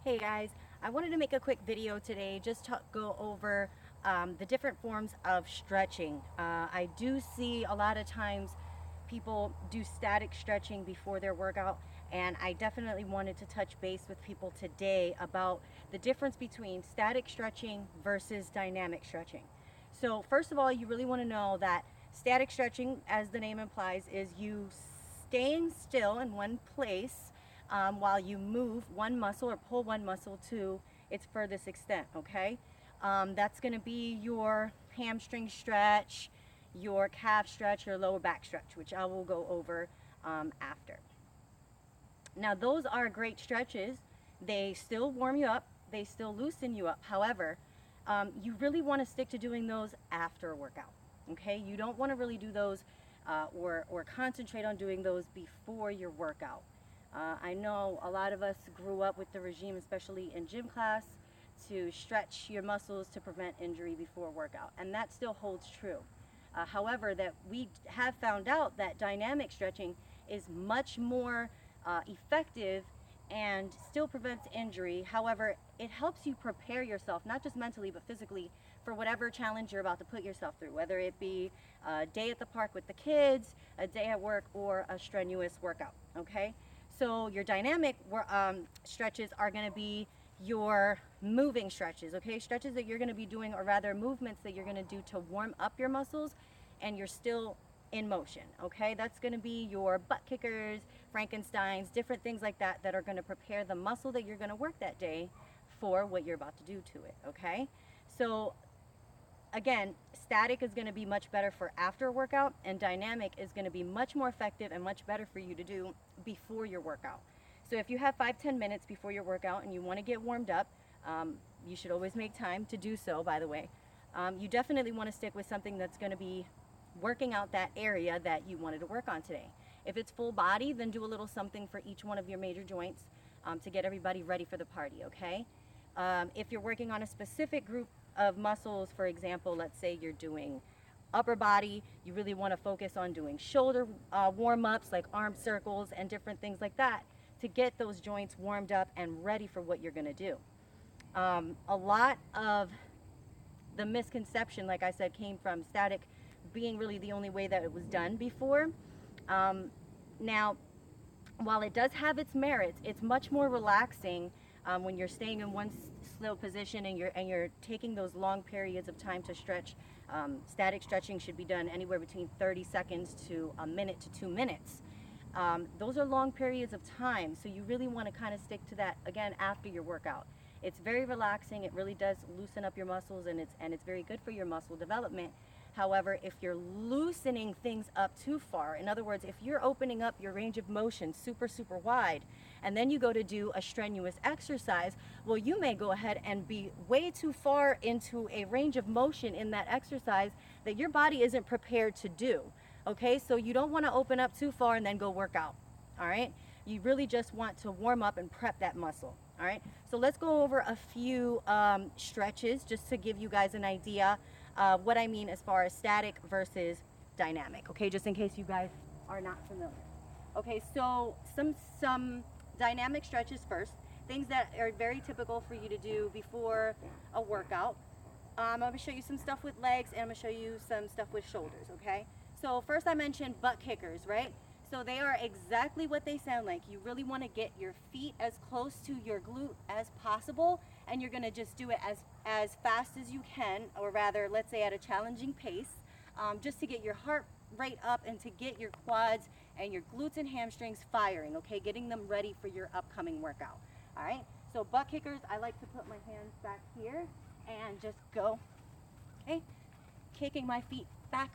Hey guys, I wanted to make a quick video today just to go over the different forms of stretching. I do see a lot of times people do static stretching before their workout, and I definitely wanted to touch base with people today about the difference between static stretching versus dynamic stretching. So first of all, you really want to know that static stretching, as the name implies, is you staying still in one place while you move one muscle or pull one muscle to its furthest extent, okay? That's going to be your hamstring stretch, your calf stretch, your lower back stretch, which I will go over after. Now, those are great stretches. They still warm you up, they still loosen you up. However, you really want to stick to doing those after a workout, okay? You don't want to really do those or concentrate on doing those before your workout. I know a lot of us grew up with the regime, especially in gym class, to stretch your muscles to prevent injury before workout, and that still holds true. However, that we have found out that dynamic stretching is much more effective and still prevents injury. However, it helps you prepare yourself, not just mentally but physically, for whatever challenge you're about to put yourself through, whether it be a day at the park with the kids, a day at work, or a strenuous workout, okay? So your dynamic stretches are going to be your moving stretches, okay? Stretches that you're going to be doing, or rather movements that you're going to do to warm up your muscles, and you're still in motion, okay? That's going to be your butt kickers, Frankensteins, different things like that that are going to prepare the muscle that you're going to work that day for what you're about to do to it, okay? So again, static is going to be much better for after a workout, and dynamic is going to be much more effective and much better for you to do before your workout. So if you have 5-10 minutes before your workout and you want to get warmed up, you should always make time to do so, by the way. You definitely want to stick with something that's going to be working out that area that you wanted to work on today. If it's full body, then do a little something for each one of your major joints to get everybody ready for the party, okay? If you're working on a specific group of muscles, for example, let's say you're doing upper body, you really want to focus on doing shoulder warm-ups like arm circles and different things like that to get those joints warmed up and ready for what you're going to do. A lot of the misconception, like I said, came from static being really the only way that it was done before. Now, while it does have its merits, it's much more relaxing when you're staying in one slow position and you're taking those long periods of time to stretch. Static stretching should be done anywhere between 30 seconds to a minute to 2 minutes. Those are long periods of time, so you really want to kind of stick to that again after your workout. It's very relaxing. It really does loosen up your muscles, and it's very good for your muscle development. However, if you're loosening things up too far, in other words, if you're opening up your range of motion super wide, and then you go to do a strenuous exercise, well, you may go ahead and be way too far into a range of motion in that exercise that your body isn't prepared to do. Okay, so you don't want to open up too far and then go work out. All right, you really just want to warm up and prep that muscle. All right, so let's go over a few stretches just to give you guys an idea what I mean as far as static versus dynamic, okay, just in case you guys are not familiar. Okay, so some dynamic stretches first, things that are very typical for you to do before a workout. I'm going to show you some stuff with legs, and I'm going to show you some stuff with shoulders, okay? So first I mentioned butt kickers, right? So they are exactly what they sound like. You really want to get your feet as close to your glute as possible, and you're going to just do it as fast as you can, or rather, let's say at a challenging pace, just to get your heart rate up and to get your quads and your glutes and hamstrings firing, okay? Getting them ready for your upcoming workout, all right? So butt kickers, I like to put my hands back here and just go, okay? Kicking my feet back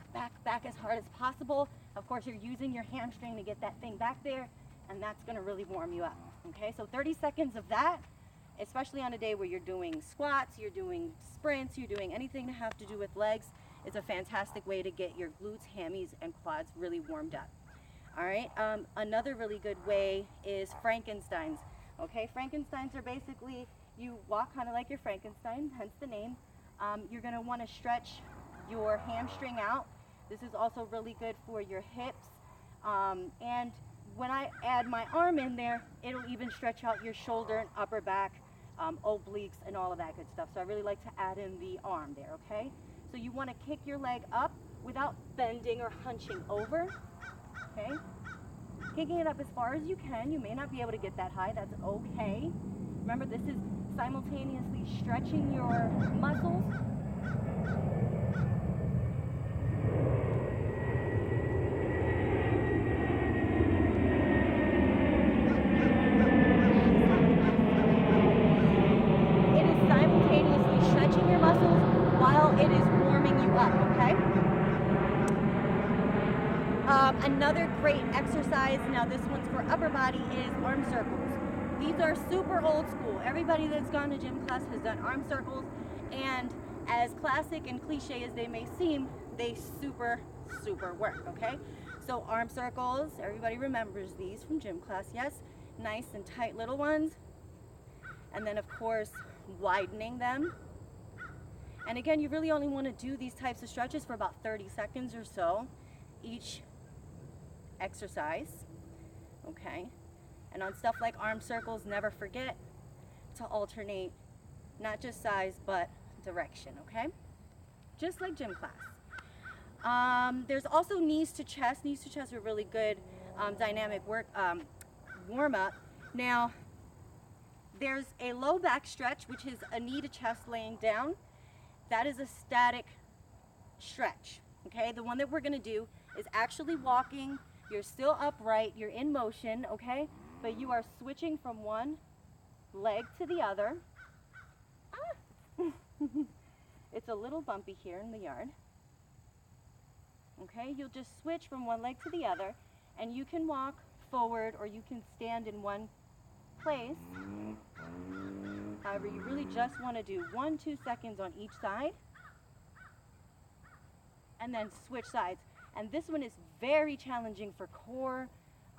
as hard as possible. Of course, you're using your hamstring to get that thing back there, and that's gonna really warm you up, okay? So 30 seconds of that, especially on a day where you're doing squats, you're doing sprints, you're doing anything to have to do with legs, is a fantastic way to get your glutes, hammies, and quads really warmed up. All right, another really good way is Frankensteins. Okay, Frankensteins are basically, you walk kind of like your Frankenstein, hence the name. You're gonna wanna stretch your hamstring out. This is also really good for your hips. And when I add my arm in there, it'll even stretch out your shoulder and upper back obliques and all of that good stuff. So I really like to add in the arm there, okay? So you want to kick your leg up without bending or hunching over, okay? Kicking it up as far as you can. You may not be able to get that high, that's okay. Remember, this is simultaneously stretching your muscles. It is simultaneously stretching your muscles while it is warming you up, okay? Another great exercise, now this one's for upper body, is arm circles. These are super old school. Everybody that's gone to gym class has done arm circles, and as classic and cliche as they may seem, they super work, okay? So arm circles, everybody remembers these from gym class, yes? Nice and tight little ones. And then of course, widening them. And again, you really only want to do these types of stretches for about 30 seconds or so each exercise, okay? And on stuff like arm circles, never forget to alternate not just size, but direction, okay? Just like gym class. There's also knees to chest. Knees to chest are really good dynamic warm-up. Now, there's a low back stretch, which is a knee to chest laying down. That is a static stretch, okay? The one that we're gonna do is actually walking. You're still upright, you're in motion, okay? But you are switching from one leg to the other. It's a little bumpy here in the yard. Okay, you'll just switch from one leg to the other, and you can walk forward or you can stand in one place. However, you really just want to do 1-2 seconds on each side and then switch sides. And this one is very challenging for core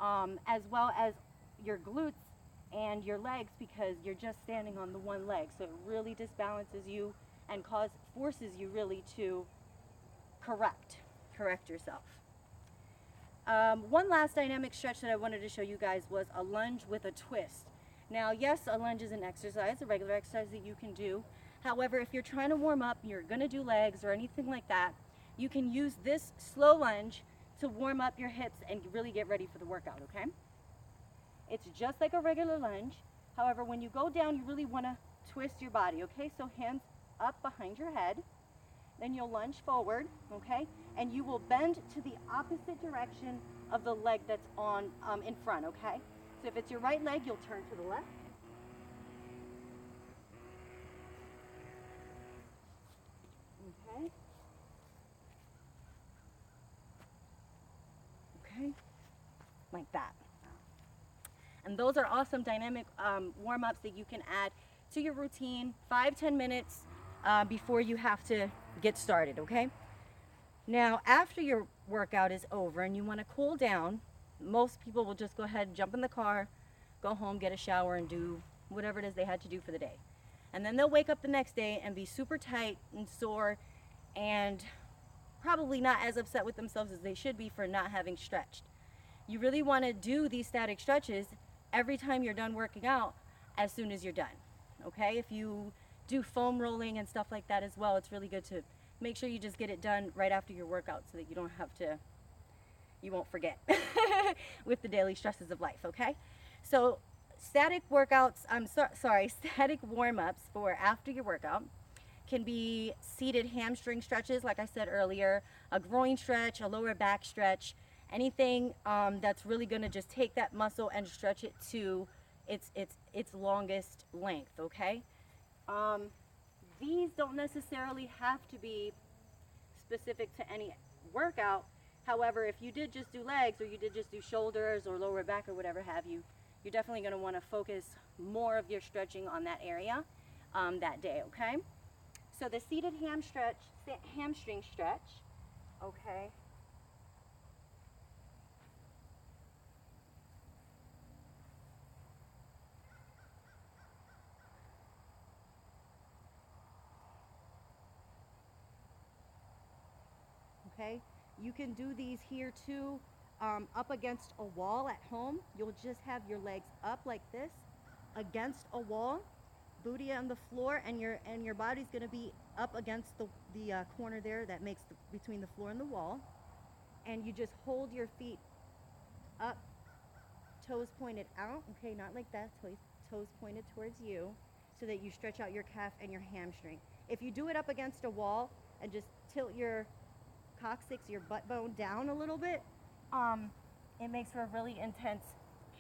as well as your glutes and your legs, because you're just standing on the one leg. So it really disbalances you and forces you really to correct yourself. One last dynamic stretch that I wanted to show you guys was a lunge with a twist. Now, yes, a lunge is an exercise, a regular exercise that you can do. However, if you're trying to warm up, you're gonna do legs or anything like that, you can use this slow lunge to warm up your hips and really get ready for the workout, okay? It's just like a regular lunge. However, when you go down, you really wanna twist your body, okay? So hands up behind your head, then you'll lunge forward, okay? And you will bend to the opposite direction of the leg that's on in front, okay? So if it's your right leg, you'll turn to the left. Okay. Okay, like that. And those are awesome dynamic warm-ups that you can add to your routine 5-10 minutes before you have to get started, okay? Now, after your workout is over and you want to cool down, most people will just go ahead and jump in the car, go home, get a shower, and do whatever it is they had to do for the day. And then they'll wake up the next day and be super tight and sore and probably not as upset with themselves as they should be for not having stretched. You really want to do these static stretches every time you're done working out as soon as you're done, okay? If you do foam rolling and stuff like that as well, it's really good to make sure you just get it done right after your workout so that you don't have to, you won't forget with the daily stresses of life, okay? So static workouts, static warm-ups for after your workout can be seated hamstring stretches, like I said earlier, a groin stretch, a lower back stretch, anything that's really gonna just take that muscle and stretch it to its longest length, okay? These don't necessarily have to be specific to any workout. However, if you did just do legs or you did just do shoulders or lower back or whatever have you, you're definitely going to want to focus more of your stretching on that area that day, okay? So the seated hamstring stretch, okay? Okay, you can do these here too, up against a wall at home. You'll just have your legs up like this against a wall, booty on the floor, and your body's going to be up against the corner there that makes between the floor and the wall. And you just hold your feet up, toes pointed out, okay, not like that, toes pointed towards you, so that you stretch out your calf and your hamstring. If you do it up against a wall and just tilt your coccyx, your butt bone down a little bit, it makes for a really intense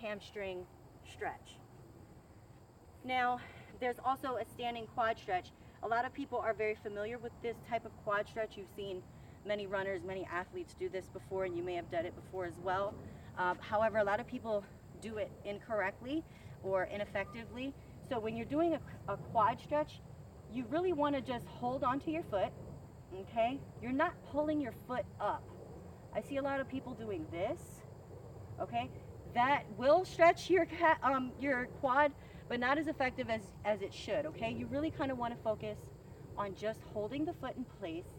hamstring stretch. Now, there's also a standing quad stretch. A lot of people are very familiar with this type of quad stretch. You've seen many runners, many athletes do this before, and you may have done it before as well. However, a lot of people do it incorrectly or ineffectively. So when you're doing a quad stretch, you really want to just hold onto your foot, okay? You're not pulling your foot up. I see a lot of people doing this, okay? That will stretch your quad, but not as effective as it should, okay? You really kind of want to focus on just holding the foot in place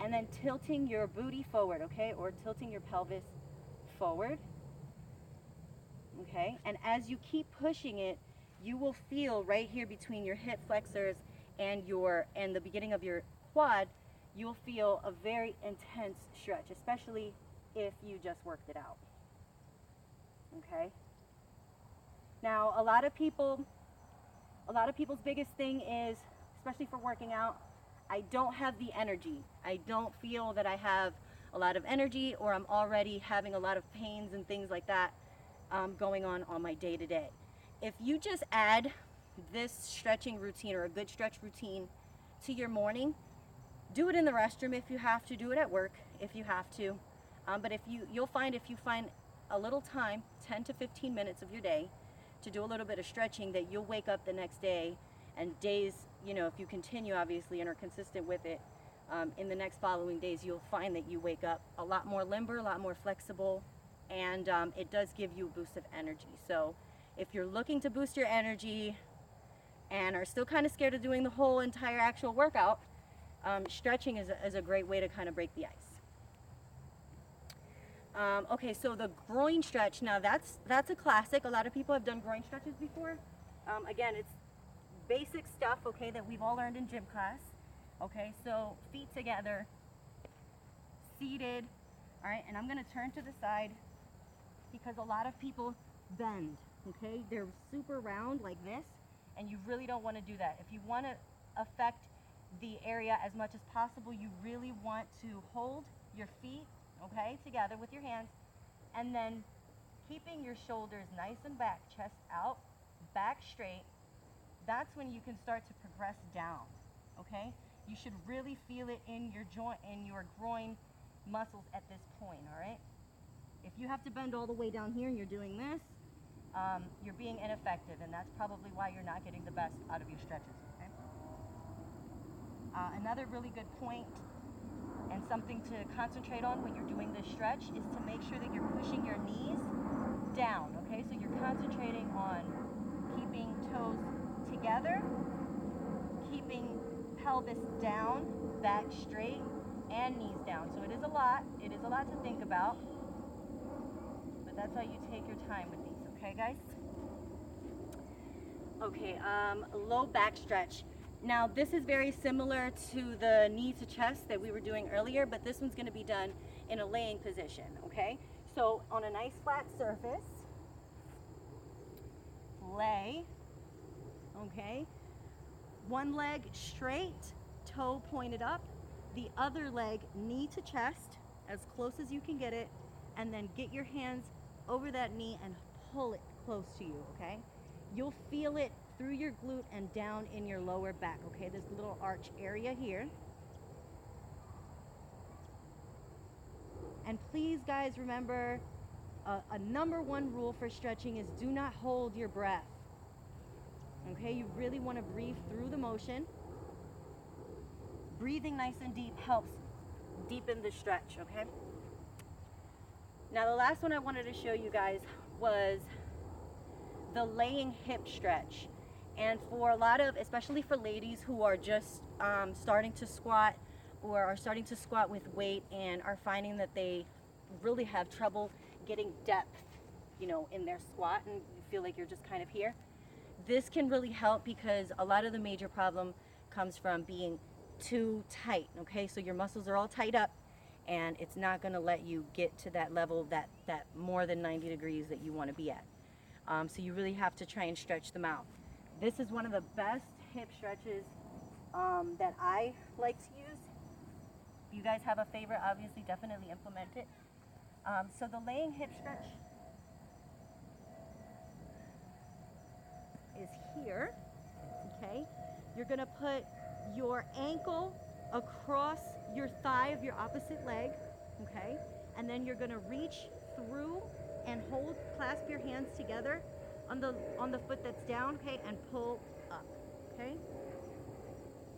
and then tilting your booty forward, okay? Or tilting your pelvis forward, okay? And as you keep pushing it, you will feel right here between your hip flexors and the beginning of your quad, you'll feel a very intense stretch, especially if you just worked it out, okay? Now, a lot of people's biggest thing is, especially for working out, I don't have the energy. I don't feel that I have a lot of energy, or I'm already having a lot of pains and things like that going on my day-to-day. If you just add this stretching routine, or a good stretch routine, to your morning, do it in the restroom if you have to, do it at work if you have to. But you'll find if you find a little time, 10 to 15 minutes of your day, to do a little bit of stretching, that you'll wake up the next day, and days, you know, if you continue obviously and are consistent with it, in the next following days, you'll find that you wake up a lot more limber, a lot more flexible, and it does give you a boost of energy. So if you're looking to boost your energy and are still kind of scared of doing the whole entire actual workout, stretching is a great way to kind of break the ice. Okay, so the groin stretch, now that's a classic. A lot of people have done groin stretches before. Again, it's basic stuff, okay, that we've all learned in gym class. Okay, so feet together, seated, all right, and I'm gonna turn to the side because a lot of people bend, okay? They're super round like this, and you really don't wanna do that. If you wanna affect the area as much as possible, you really want to hold your feet, okay, together with your hands, and then keeping your shoulders nice and back, chest out, back straight. That's when you can start to progress down, okay? You should really feel it in your joint, in your groin muscles at this point, all right? If you have to bend all the way down here and you're doing this, you're being ineffective, and that's probably why you're not getting the best out of your stretches, okay? Another really good point and something to concentrate on when you're doing this stretch is to make sure that you're pushing your knees down, okay? So you're concentrating on keeping toes together, keeping pelvis down, back straight, and knees down. So it is a lot to think about, but that's how you take your time with these, okay guys? Okay, low back stretch. Now this is very similar to the knee to chest that we were doing earlier, but this one's gonna be done in a laying position, okay? So on a nice flat surface, lay, okay? One leg straight, toe pointed up, the other leg knee to chest, as close as you can get it, and then get your hands over that knee and pull it close to you, okay? You'll feel it through your glute and down in your lower back, okay? This little arch area here. And please, guys, remember, a number one rule for stretching is do not hold your breath. Okay, you really want to breathe through the motion. Breathing nice and deep helps deepen the stretch, okay? Now the last one I wanted to show you guys was the laying hip stretch. And for a lot of, especially for ladies who are just starting to squat, or are starting to squat with weight and are finding that they really have trouble getting depth, you know, in their squat, and you feel like you're just kind of here, this can really help because a lot of the major problem comes from being too tight. Okay, so your muscles are all tight up and it's not going to let you get to that level, that more than 90 degrees that you want to be at. So you really have to try and stretch them out. This is one of the best hip stretches that I like to use. If you guys have a favorite, obviously definitely implement it. So the laying hip stretch is here. Okay, you're gonna put your ankle across your thigh of your opposite leg. Okay, and then you're gonna reach through and hold, clasp your hands together on the foot that's down. Okay, and pull up. Okay.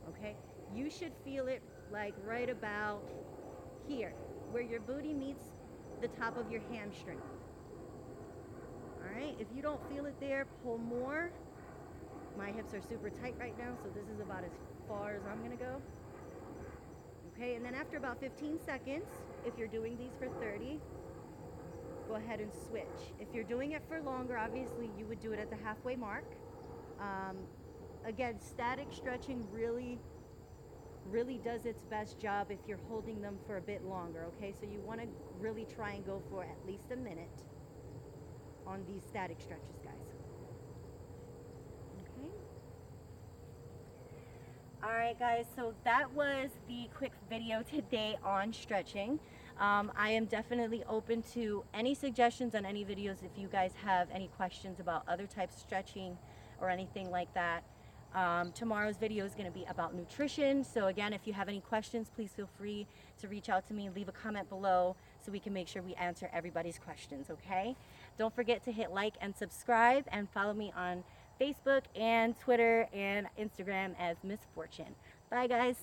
Okay, you should feel it like right about here, where your booty meets the top of your hamstring. All right, if you don't feel it there, pull more. My hips are super tight right now, so this is about as far as I'm gonna go. Okay, and then after about 15 seconds, if you're doing these for 30, go ahead and switch. If you're doing it for longer, obviously you would do it at the halfway mark. Again, static stretching really does its best job if you're holding them for a bit longer. Okay, so you want to really try and go for at least a minute on these static stretches, guys. Okay. All right, guys, so that was the quick video today on stretching. I am definitely open to any suggestions on any videos if you guys have any questions about other types of stretching or anything like that. Tomorrow's video is going to be about nutrition. So again, if you have any questions, please feel free to reach out to me and leave a comment below so we can make sure we answer everybody's questions, okay? Don't forget to hit like and subscribe and follow me on Facebook and Twitter and Instagram as Miss Fortune. Bye, guys.